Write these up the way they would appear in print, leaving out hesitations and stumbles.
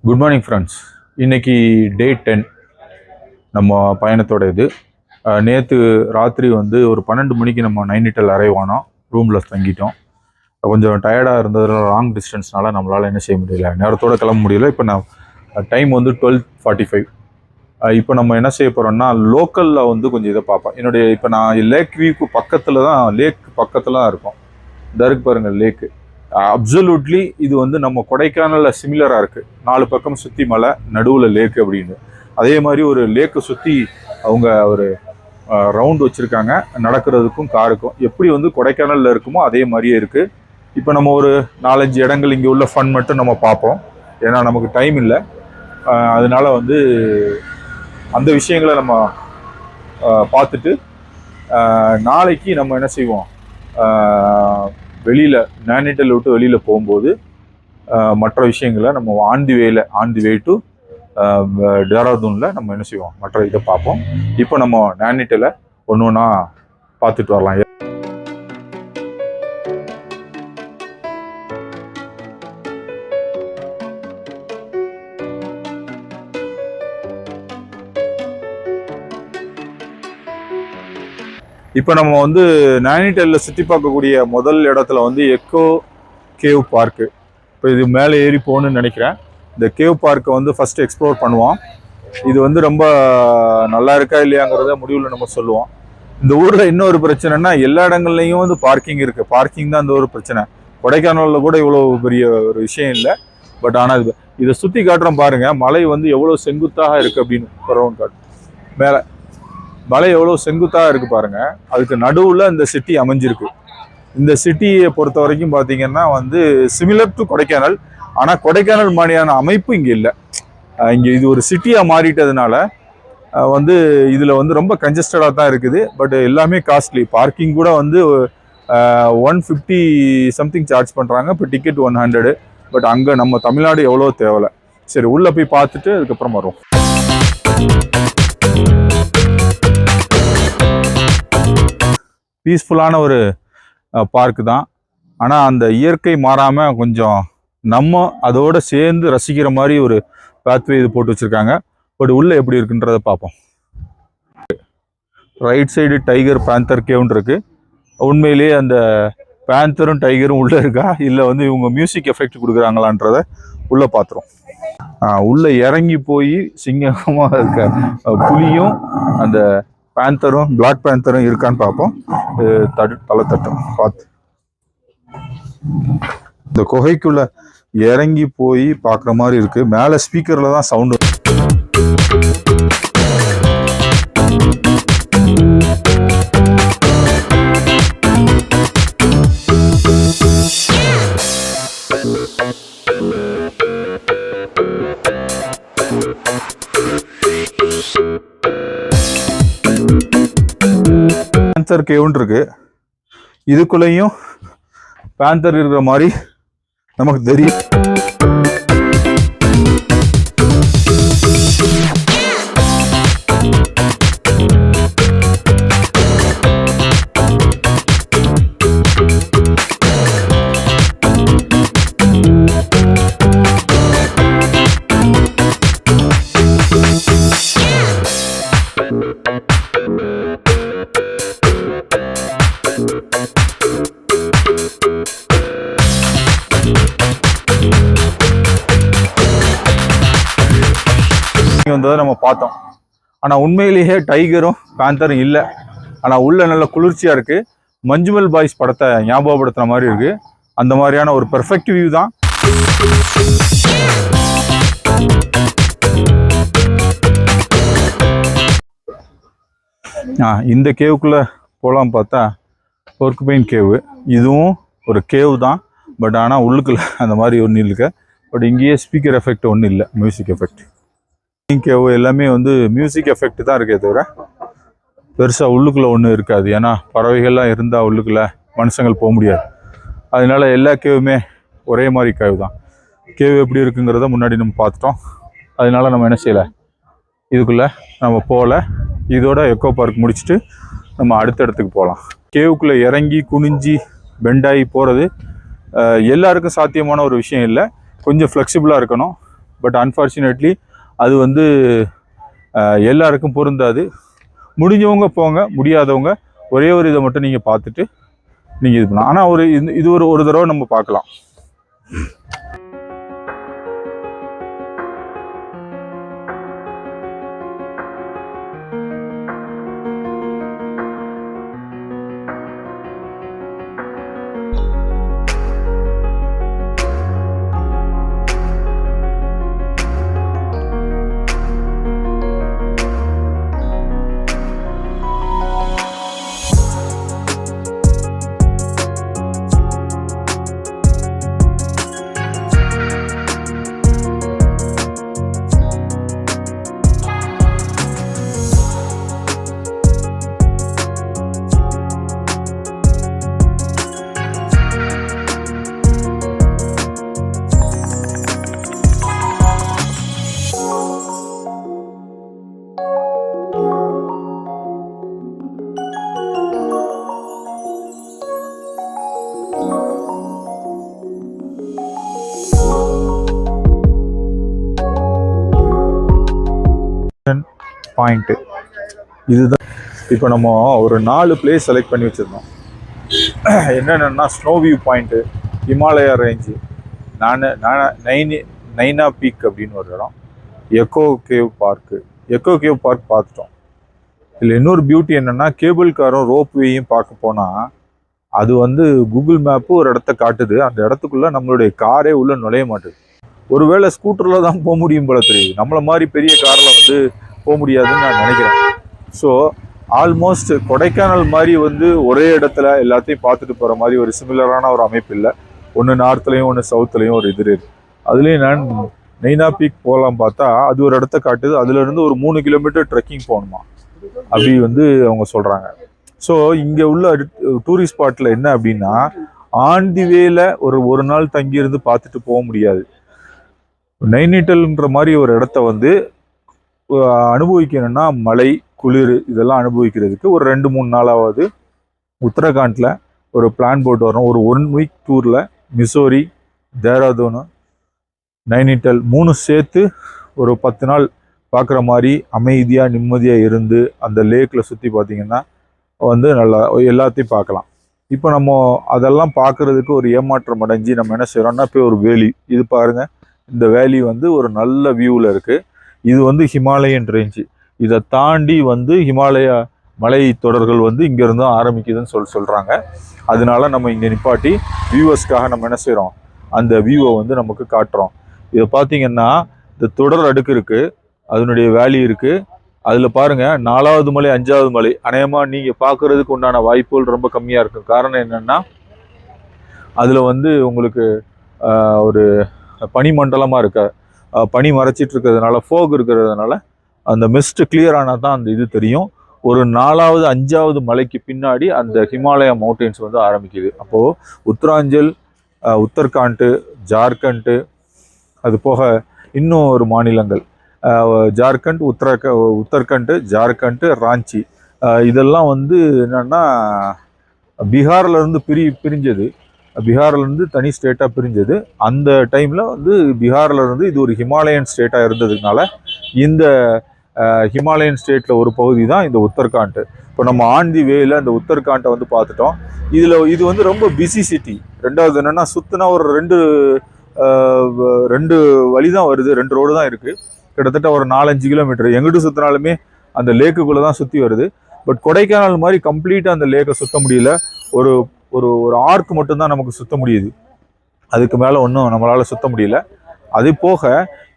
Good morning friends. இன்னைக்கு டே 10 நம்ம பயணத்தோட இது. நேற்று ராத்திரி வந்து ஒரு 12 மணிக்கு நம்ம நைனிட்டல் அரைவ் ஆனோம். ரூமில் தங்கிட்டோம். கொஞ்சம் டயர்டாக இருந்ததுனால லாங் டிஸ்டன்ஸ்னால நம்மளால் என்ன செய்ய முடியல, நேரத்தோடு கிளம்ப முடியல. இப்போ நான் டைம் வந்து 12:45. இப்போ நம்ம என்ன செய்ய போகிறோம்னா லோக்கலில் வந்து கொஞ்சம் இதை பார்ப்போம். இப்போ நான் லேக் வியூக்கு பக்கத்தில் தான் இருக்கோம். இந்த இருக்கு பாருங்கள் லேக்கு. அப்சல்யூட்லி இது வந்து நம்ம கொடைக்கானலில் சிமிலராக இருக்குது. 4 பக்கம் சுற்றி மலை, நடுவில் லேக்கு அப்படின்னு. அதே மாதிரி ஒரு லேக்கை சுற்றி அவங்க ஒரு ரவுண்ட் வச்சுருக்காங்க, நடக்கிறதுக்கும் காருக்கும். எப்படி வந்து கொடைக்கானலில் இருக்குமோ அதே மாதிரியே இருக்குது. இப்போ நம்ம ஒரு 4-5 இடங்கள் இங்கே உள்ள ஃபன் மட்டும் நம்ம பார்ப்போம். ஏன்னா நமக்கு டைம் இல்லை. அதனால வந்து அந்த விஷயங்களை நம்ம பார்த்துட்டு நாளைக்கு நம்ம என்ன செய்வோம், வெளியில் நைனிட்டல் விட்டு வெளியில் போகும்போது மற்ற விஷயங்களை நம்ம ஆன் தி வே டு டேராதூனில் நம்ம என்ன செய்வோம், மற்ற இதை பார்ப்போம். இப்போ நம்ம நைனிட்டலை ஒன்று ஒன்றா பார்த்துட்டு வரலாம். இப்போ நம்ம வந்து நைனிட்டலில் சுற்றி பார்க்கக்கூடிய முதல் இடத்துல வந்து எக்கோ கேவ் பார்க்கு. இப்போ இது மேலே ஏறி போகணுன்னு நினைக்கிறேன். இந்த கேவ் பார்க்கை வந்து ஃபஸ்ட்டு எக்ஸ்ப்ளோர் பண்ணுவோம். இது வந்து ரொம்ப நல்லா இருக்கா இல்லையாங்கிறத முடிவில் நம்ம சொல்லுவோம். இந்த ஊரில் இன்னொரு பிரச்சனைனா எல்லா இடங்கள்லையும் வந்து பார்க்கிங் இருக்குது. பார்க்கிங் தான் இந்த ஒரு பிரச்சனை. கொடைக்கானலில் கூட இவ்வளோ பெரிய ஒரு விஷயம் இல்லை. பட் ஆனால் இதை சுற்றி காட்டுறோம் பாருங்கள். மலை வந்து எவ்வளோ செங்குத்தாக இருக்குது அப்படின்னு பரவன் காட்டு. மேலே மலை எவ்வளோ செங்குத்தாக இருக்குது பாருங்கள். அதுக்கு நடுவில் இந்த சிட்டி அமைஞ்சிருக்கு. இந்த சிட்டியை பொறுத்த வரைக்கும் பார்த்தீங்கன்னா வந்து சிமிலர் டு கொடைக்கானல். ஆனால் கொடைக்கானல் மாதிரியான அமைப்பு இங்கே இல்லை. இங்கே இது ஒரு சிட்டியாக மாறிட்டதுனால வந்து இதில் வந்து ரொம்ப கன்ஜஸ்டடாக தான் இருக்குது. பட் எல்லாமே காஸ்ட்லி. பார்க்கிங் கூட வந்து 150 சம்திங் சார்ஜ் பண்ணுறாங்க. இப்போ டிக்கெட் 100. பட் அங்கே நம்ம தமிழ்நாடு எவ்வளோ தேவையில்லை. சரி, உள்ளே போய் பார்த்துட்டு அதுக்கப்புறம் வருவோம். பீஸ்ஃபுல்லான ஒரு பார்க்கு தான். ஆனால் அந்த இயற்கை மாறாமல் கொஞ்சம் நம்ம அதோடு சேர்ந்து ரசிக்கிற மாதிரி ஒரு பாத்வே இது போட்டு வச்சுருக்காங்க. பட் உள்ளே எப்படி இருக்குன்றதை பார்ப்போம். ரைட் சைடு டைகர் பேந்தர் கேவ்னு இருக்குது. உண்மையிலேயே அந்த பேந்தரும் டைகரும் உள்ளே இருக்கா இல்லை வந்து இவங்க மியூசிக் எஃபெக்ட் கொடுக்குறாங்களான்றதை உள்ளே பார்த்துரும். உள்ளே இறங்கி போய் சிங்கமாக இருக்க புலியும் அந்த பேந்தரும் பிளாக் பேந்தரும் இருக்கான்னு பார்ப்போம். தலை தட்டும் பார்த்து இந்த குகைக்குள்ள இறங்கி போய் பார்க்குற மாதிரி இருக்கு. மேலே ஸ்பீக்கர்ல தான் சவுண்டு. பேந்தர் கேவ்னு இருக்கு. இதுக்குள்ளேயும் பேந்தர் இருக்கிற மாதிரி நமக்கு தெரியும். வந்ததை நம்ம பார்த்தோம். ஆனால் உண்மையிலேயே டைகரும் பேந்தரும் இல்லை. ஆனால் உள்ள நல்ல குளிர்ச்சியாக இருக்குது. மஞ்சுமல் பாய்ஸ் படத்தை ஞாபகப்படுத்துகிற மாதிரி இருக்குது. அந்த மாதிரியான ஒரு பெர்ஃபெக்ட் வியூ தான். இந்த கேவுக்குள்ளே போகலாம் பார்த்தா போர்க்குபைன் கேவு. இதுவும் ஒரு கேவ் தான். பட் ஆனால் உள்ளுக்குள்ள அந்த மாதிரி ஒன்றும் இல்லை. பட் இங்கேயே ஸ்பீக்கர் எஃபெக்ட் ஒன்றும் இல்லை, மியூசிக் எஃபெக்ட். கேவ் எல்லாமே வந்து மியூசிக் எஃபெக்ட் தான் இருக்கே தவிர பெருசாக உள்ளுக்குள்ளே ஒன்றும் இருக்காது. ஏன்னா பறவைகள்லாம் இருந்தால் உள்ளுக்குள்ளே மனுஷங்கள் போக முடியாது. அதனால எல்லா கேவுமே ஒரே மாதிரி கேவ் தான். கேவ் எப்படி இருக்குங்கிறத முன்னாடி நம்ம பார்த்துட்டோம். அதனால நம்ம என்ன செய்யலை, இதுக்குள்ளே நம்ம போகல. இதோட எக்கோ பார்க் முடிச்சுட்டு நம்ம அடுத்த இடத்துக்கு போகலாம். கேவுக்குள்ளே இறங்கி குனிஞ்சி பெண்டாகி போகிறது எல்லாருக்கும் சாத்தியமான ஒரு விஷயம் இல்லை. கொஞ்சம் ஃப்ளெக்சிபிளாக இருக்கணும். பட் அன்ஃபார்ச்சுனேட்லி அது வந்து எல்லாருக்கும் பொருந்தாது. முடிஞ்சவங்க போங்க, முடியாதவங்க ஒரே ஒரு இதை மட்டும் நீங்கள் பார்த்துட்டு நீங்கள் இது பண்ணலாம். ஆனால் இது ஒரு தடவை நம்ம பார்க்கலாம். பாயிண்ட்டு இதுதான். இப்போ நம்ம ஒரு 4 பிளேஸ் செலக்ட் பண்ணி வச்சுருந்தோம். என்னென்னா snow view point, Himalaya range, Naina peak அப்படின்னு ஒரு இடம், எக்கோ கேவ் பார்க் பார்த்துட்டோம். இதில் இன்னொரு பியூட்டி என்னென்னா கேபிள் காரும் ரோப்வேயும் பார்க்க போனால் அது வந்து கூகுள் மேப்பு ஒரு இடத்த காட்டுது, அந்த இடத்துக்குள்ளே நம்மளுடைய காரே உள்ளே நுழைய மாட்டுது. ஒருவேளை ஸ்கூட்டரில் தான் போக முடியும் போல தெரியுது, நம்மளை மாதிரி பெரிய காரில் வந்து போக முடியாதுன்னு நான் நினைக்கிறேன். ஸோ ஆல்மோஸ்ட் கொடைக்கானல் மாதிரி வந்து ஒரே இடத்துல எல்லாத்தையும் பார்த்துட்டு போகிற மாதிரி ஒரு சிமிலரான ஒரு அமைப்பு இல்லை. ஒன்று நார்த்லேயும் ஒன்று சவுத்துலேயும் ஒரு இது இருக்குது. அதுலேயும் நான் நைனா பீக் போகலாம் பார்த்தா அது ஒரு இடத்த காட்டுது, அதுலேருந்து ஒரு 3 கிலோமீட்டர் ட்ரெக்கிங் போகணுமா அப்படி வந்து அவங்க சொல்கிறாங்க. ஸோ இங்கே உள்ள டூரிஸ்ட் ஸ்பாட்டில் என்ன அப்படின்னா ஆன் தி வேல ஒரு நாள் தங்கியிருந்து பார்த்துட்டு போக முடியாது. நைனிட்டல்ன்ற மாதிரி ஒரு இடத்த வந்து அனுபவிக்கணும்னா மழை குளிர் இதெல்லாம் அனுபவிக்கிறதுக்கு ஒரு 2-3 நாளாவது உத்தரகாண்டில் ஒரு பிளான் போட்டு வரோம். ஒரு 1 வீக் டூரில் மிசோரி, தேராதூன், நைனிட்டல் 3 சேர்த்து ஒரு 10 நாள் பார்க்குற மாதிரி அமைதியாக நிம்மதியாக இருந்து அந்த லேக்கில் சுற்றி பார்த்திங்கன்னா வந்து நல்லா எல்லாத்தையும் பார்க்கலாம். இப்போ நம்ம அதெல்லாம் பார்க்குறதுக்கு ஒரு ஏமாற்றம் அடைஞ்சு நம்ம என்ன செய்கிறோம்னா இப்போ ஒரு வேலி இது பாருங்கள், இந்த வேலி வந்து ஒரு நல்ல வியூவில் இருக்குது. இது வந்து ஹிமாலயன் ரேஞ்சு, இதை தாண்டி வந்து ஹிமாலயா மலை தொடர்கள் வந்து இங்கேருந்து ஆரம்பிக்குதுன்னு சொல்கிறாங்க. அதனால நம்ம இங்கே நிப்பாட்டி வியூவர்ஸ்க்காக நம்ம என்ன செய்கிறோம் அந்த வியூவை வந்து நமக்கு காட்டுறோம். இதை பார்த்தீங்கன்னா இந்த தொடர் அடுக்கு இருக்குது, அதனுடைய வேலி இருக்குது. அதில் பாருங்கள் 4வது மலை 5வது மலை அநேகமாக நீங்கள் பார்க்குறதுக்கு உண்டான வாய்ப்புகள் ரொம்ப கம்மியாக இருக்கும். காரணம் என்னென்னா அதில் வந்து உங்களுக்கு ஒரு பனிமண்டலமாக இருக்க பனி மறைச்சிட்டு இருக்கிறதுனால ஃபோக் இருக்கிறதுனால அந்த மிஸ்ட் கிளியர் ஆனால் தான் அந்த இது தெரியும். ஒரு 4வது 5வது மலைக்கு பின்னாடி அந்த ஹிமாலயா மவுண்டன்ஸ் வந்து ஆரம்பிக்குது. அப்போது உத்தராஞ்சல், உத்தரகாண்ட், ஜார்க்கண்ட், அது போக இன்னும் ஒரு மாநிலங்கள் ஜார்க்கண்ட், உத்தரகாண்ட், ஜார்க்கண்ட், ராஞ்சி இதெல்லாம் வந்து என்னென்னா பீகார்லேருந்து பிரிஞ்சது, பீகார்லேருந்து தனி ஸ்டேட்டாக பிரிஞ்சது. அந்த டைமில் வந்து பீகார்லேருந்து இது ஒரு ஹிமாலயன் ஸ்டேட்டாக இருந்ததுனால இந்த ஹிமாலயன் ஸ்டேட்டில் ஒரு பகுதி தான் இந்த உத்தரகாண்ட். இப்போ நம்ம ஆன் தி வேல அந்த உத்தரகாண்டை வந்து பார்த்துட்டோம். இது வந்து ரொம்ப பிஸி சிட்டி. ரெண்டாவது என்னென்னா சுற்றினா ஒரு ரெண்டு வழி தான் வருது, 2 ரோடு தான் இருக்குது. கிட்டத்தட்ட ஒரு 4-5 கிலோமீட்டர் எங்கிட்டு சுற்றினாலுமே அந்த லேக்குக்குள்ளே தான் சுற்றி வருது. பட் கொடைக்கானல் மாதிரி கம்ப்ளீட்டாக அந்த லேக்கை சுற்ற முடியல. ஒரு ஒரு ஒரு ஆர்க் மட்டும்தான் நமக்கு சுற்ற முடியுது, அதுக்கு மேலே ஒன்றும் நம்மளால் சுற்ற முடியல. அது போக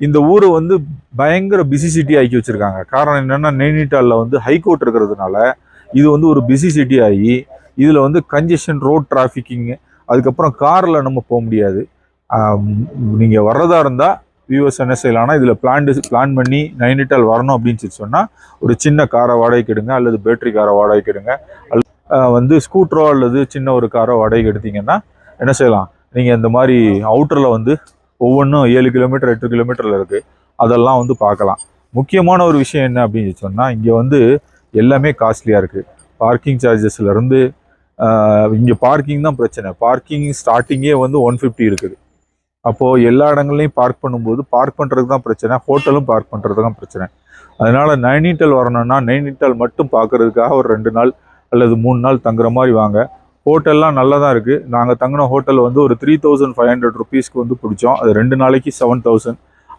இந்த ஊரை வந்து பயங்கர பிஸி சிட்டி ஆக்கி வச்சுருக்காங்க. காரணம் என்னென்னா நைனிட்டாலில் வந்து ஹைகோர்ட் இருக்கிறதுனால இது வந்து ஒரு பிஸி சிட்டி ஆகி இதில் வந்து கன்ஜெஷன், ரோட் டிராஃபிக்கிங்கு, அதுக்கப்புறம் காரில் நம்ம போக முடியாது. நீங்கள் வர்றதா இருந்தால் வியூவர்ஸ் என்ன செய்யலாம்னா இதில் பிளான் பண்ணி நைனிட்டால் வரணும் அப்படின்னு சொன்னால் ஒரு சின்ன காரை வாடகைக்கு எடுங்க, அல்லது பேட்டரி காரை வாடகைக்கு எடுங்க, வந்து ஸ்கூட்டரோ அல்லது சின்ன ஒரு காரோ வாடகைக்கு எடுத்தீங்கன்னா என்ன செய்யலாம், நீங்கள் இந்த மாதிரி அவுட்டரில் வந்து ஒவ்வொன்றும் 7 கிலோமீட்டர் 8 கிலோமீட்டரில் இருக்குது, அதெல்லாம் வந்து பார்க்கலாம். முக்கியமான ஒரு விஷயம் என்ன அப்படின்னு சொன்னால் இங்கே வந்து எல்லாமே காஸ்ட்லியாக இருக்குது. பார்க்கிங் சார்ஜஸ்லேருந்து இங்கே பார்க்கிங் தான் பிரச்சனை. பார்க்கிங் ஸ்டார்டிங்கே வந்து 150 இருக்குது. அப்போது எல்லா இடங்கள்லையும் பார்க் பண்ணும்போது பார்க் பண்ணுறதுக்கு தான் பிரச்சனை, ஹோட்டலும் பார்க் பண்ணுறது தான் பிரச்சனை. அதனால் நைனிடால் வரணும்னா நைனிடால் மட்டும் பார்க்குறதுக்காக ஒரு 2 நாள் அல்லது 3 நாள் தங்குற மாதிரி வாங்க. ஹோட்டல்லாம் நல்லா தான் இருக்குது. நாங்கள் தங்கின ஹோட்டல் வந்து ஒரு 3500 ருபீஸ்க்கு வந்து பிடிச்சோம். அது 2 நாளைக்கு 7000.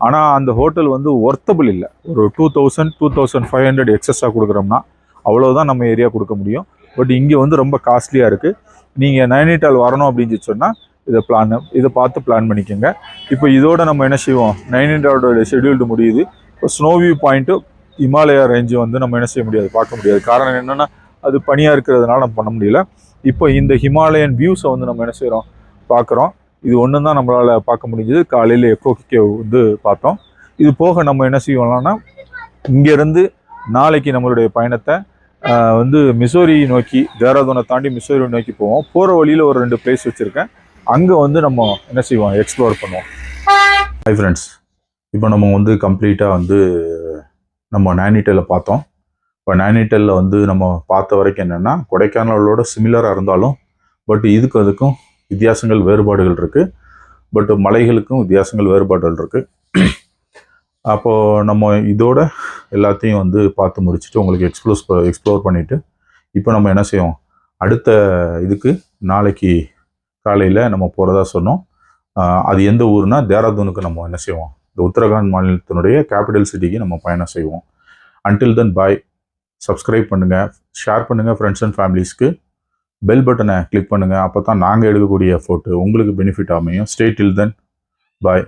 ஆனால் அந்த ஹோட்டல் வந்து ஒர்த்தபிள் இல்லை. ஒரு 2500 எக்ஸஸாக கொடுக்குறோம்னா அவ்வளோதான் நம்ம ஏரியா கொடுக்க முடியும். பட் இங்கே வந்து ரொம்ப காஸ்ட்லியாக இருக்குது. நீங்கள் நைனிடால் வரணும் அப்படின்னு சொன்னால் இதை பார்த்து பிளான் பண்ணிக்கோங்க. இப்போ இதோட நம்ம என்ன செய்வோம், நைனிடாலோட ஷெட்யூல்டு முடியுது. இப்போ snow view point Himalaya range வந்து நம்ம என்ன செய்ய முடியாது, பார்க்க முடியாது. காரணம் என்னென்னா அது பனியாக இருக்கிறதுனால நம்ம பண்ண முடியல. இப்போ இந்த ஹிமாலயன் வியூஸை வந்து நம்ம என்ன செய்கிறோம், பார்க்குறோம். இது ஒன்று தான் நம்மளால் பார்க்க முடிஞ்சது. காலையில் எக்கோ கேவ் வந்து பார்த்தோம். இது போக நம்ம என்ன செய்வோம்னா இங்கேருந்து நாளைக்கு நம்மளுடைய பயணத்தை வந்து மிசோரி நோக்கி, தேராதூனை தாண்டி மிசோரி நோக்கி போவோம். போகிற வழியில் ஒரு 2 பிளேஸ் வச்சுருக்கேன். அங்கே வந்து நம்ம என்ன செய்வோம், எக்ஸ்ப்ளோர் பண்ணுவோம். ஹை ஃப்ரெண்ட்ஸ், இப்போ நம்ம வந்து கம்ப்ளீட்டாக வந்து நம்ம நைனிடாலை பார்த்தோம். இப்போ நைனிடாலில் வந்து நம்ம பார்த்த வரைக்கும் என்னென்னா கொடைக்கானலோட சிமிலராக இருந்தாலும் பட் அதுக்கும் வித்தியாசங்கள் வேறுபாடுகள் இருக்குது. பட் மலைகளுக்கும் வித்தியாசங்கள் வேறுபாடுகள் இருக்குது. அப்போது நம்ம இதோட எல்லாத்தையும் வந்து பார்த்து முடிச்சுட்டு உங்களுக்கு எக்ஸ்ப்ளோர் பண்ணிவிட்டு இப்போ நம்ம என்ன செய்வோம், அடுத்த இதுக்கு நாளைக்கு காலையில் நம்ம போகிறதா சொன்னோம். அது எந்த ஊர்னா தேராதூனுக்கு நம்ம என்ன செய்வோம், இந்த உத்தரகாண்ட் மாநிலத்தினுடைய கேபிட்டல் சிட்டிக்கு நம்ம பயணம் செய்வோம். அன்டில் தென் பாய். சப்ஸ்கிரைப் பண்ணுங்கள், ஷேர் பண்ணுங்கள் ஃப்ரெண்ட்ஸ் அண்ட் ஃபேமிலிஸ்க்கு. பெல் பட்டனை கிளிக் பண்ணுங்கள். அப்போ தான் நாங்கள் எடுக்கக்கூடிய ஃபோட்டோ உங்களுக்கு பெனிஃபிட் அமையும். ஸ்டே டில் தென் பாய்.